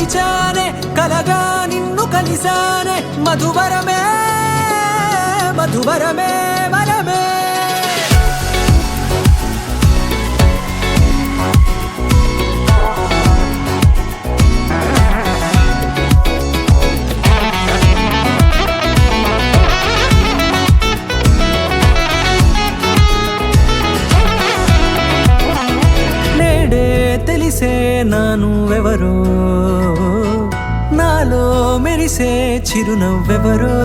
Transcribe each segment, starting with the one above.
మరిచానే కలగా నిన్ను కలిసానే మధువరమే మధువరమే వరమే తెలిసే నానువెవరో నాలో మెరిసే చిరునవ్వెవరో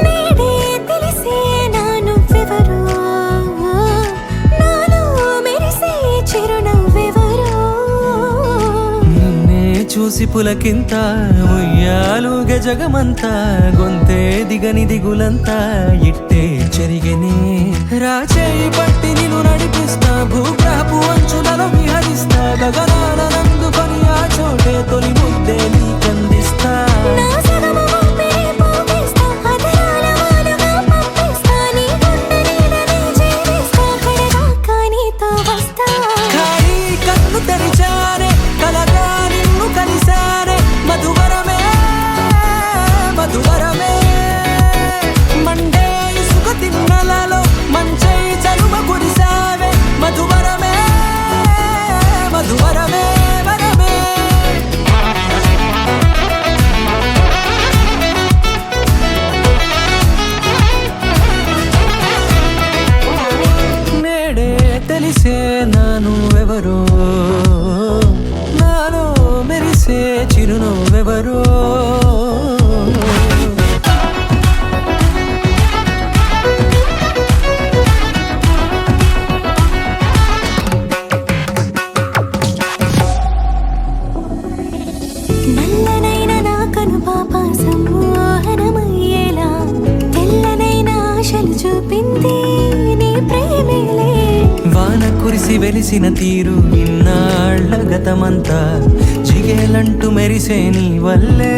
నేడే తెలిసే నానువెవరో నాలో మెరిసే చిరునవ్వెవరో నిన్నే చూసి పులకింత ఉయ్యాలుగ జగమంతా గొంతే దిగని దిగులంతా ఇట్టే చెరిగెనే రాచేయి పట్టి నిన్ను నడిపిస్తా భూగ్రహపు అంచులలో విహరిస్తా గగనాల నందుకొని ఆ చోటే తొలి ముద్దే నీకందిస్తా నా సగము ఊపిరి పోగిస్తా అదరాల వానగా పంపిస్తా నీ గుండె నీడనే చేరిస్తా కడదాకా నీతో వస్తా ఖాళీ కన్ను తెరిచానే కలగా నిన్ను కలిసానే మధువరమే మధువరమే మండే ఇసుక తిన్నలలో మంచై చలువ కురిసావే మధువరమే మధువరమే వరమే నేడే తెలిసే నానువెవరో నాలో మెరిసే చిరునవ్వెవరో నల్లనైన నా కనుపాప సమ్మోహనమయ్యేలా తెల్లనైన ఆశలు చూపింది నీ ప్రేమేలే వాన కురిసి వెలిసిన తీరు ఇన్నాళ్ళ గతమంతా జిగేలంటూ మెరిసే నీ వల్లే